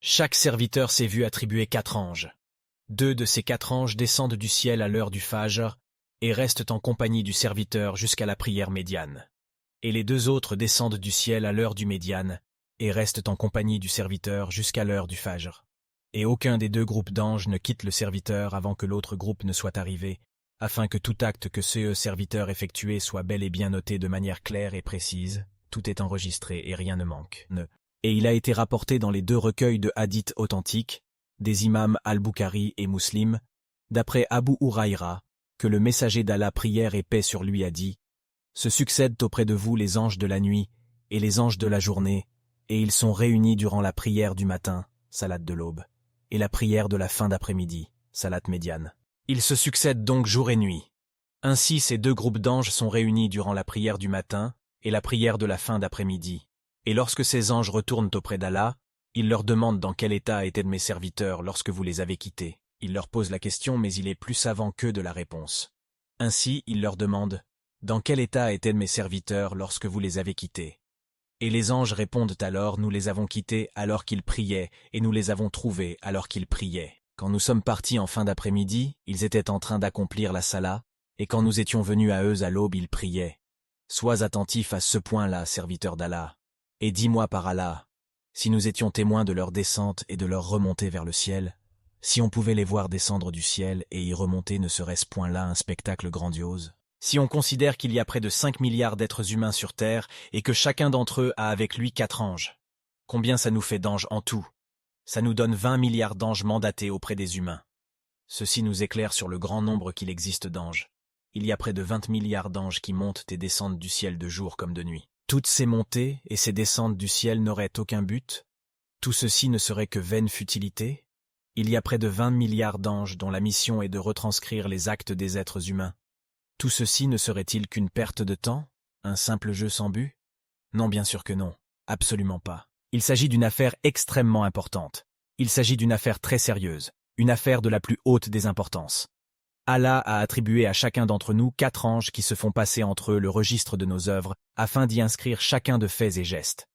Chaque serviteur s'est vu attribuer 4 anges. 2 de ces 4 anges descendent du ciel à l'heure du Fajr et restent en compagnie du serviteur jusqu'à la prière médiane. Et les 2 autres descendent du ciel à l'heure du médiane et restent en compagnie du serviteur jusqu'à l'heure du Fajr. Et aucun des 2 groupes d'anges ne quitte le serviteur avant que l'autre groupe ne soit arrivé, afin que tout acte que ce serviteur effectuait soit bel et bien noté de manière claire et précise, tout est enregistré et rien ne manque. Et il a été rapporté dans les 2 recueils de hadiths authentiques, des imams Al-Bukhari et Muslim, d'après Abu Huraïra, que le messager d'Allah prière et paix sur lui a dit « Se succèdent auprès de vous les anges de la nuit et les anges de la journée, et ils sont réunis durant la prière du matin, salat de l'aube, et la prière de la fin d'après-midi, salat médiane. Ils se succèdent donc jour et nuit. Ainsi ces 2 groupes d'anges sont réunis durant la prière du matin et la prière de la fin d'après-midi. Et lorsque ces anges retournent auprès d'Allah, ils leur demandent dans quel état étaient mes serviteurs lorsque vous les avez quittés. Ils leur posent la question, mais il est plus savant qu'eux de la réponse. Ainsi, il leur demande « Dans quel état étaient mes serviteurs lorsque vous les avez quittés ?» Et les anges répondent alors « Nous les avons quittés alors qu'ils priaient, et nous les avons trouvés alors qu'ils priaient. Quand nous sommes partis en fin d'après-midi, ils étaient en train d'accomplir la salat, et quand nous étions venus à eux à l'aube, ils priaient. Sois attentif à ce point-là, serviteur d'Allah, et dis-moi par Allah, si nous étions témoins de leur descente et de leur remontée vers le ciel, si on pouvait les voir descendre du ciel et y remonter, ne serait-ce point là un spectacle grandiose? Si on considère qu'il y a près de 5 milliards d'êtres humains sur Terre et que chacun d'entre eux a avec lui 4 anges, combien ça nous fait d'anges en tout? Ça nous donne 20 milliards d'anges mandatés auprès des humains. Ceci nous éclaire sur le grand nombre qu'il existe d'anges. Il y a près de 20 milliards d'anges qui montent et descendent du ciel de jour comme de nuit. Toutes ces montées et ces descentes du ciel n'auraient aucun but? Tout ceci ne serait que vaine futilité? Il y a près de 20 milliards d'anges dont la mission est de retranscrire les actes des êtres humains. Tout ceci ne serait-il qu'une perte de temps? Un simple jeu sans but? Non, bien sûr que non. Absolument pas. Il s'agit d'une affaire extrêmement importante. Il s'agit d'une affaire très sérieuse. Une affaire de la plus haute des importances. Allah a attribué à chacun d'entre nous 4 anges qui se font passer entre eux le registre de nos œuvres, afin d'y inscrire chacun de faits et gestes.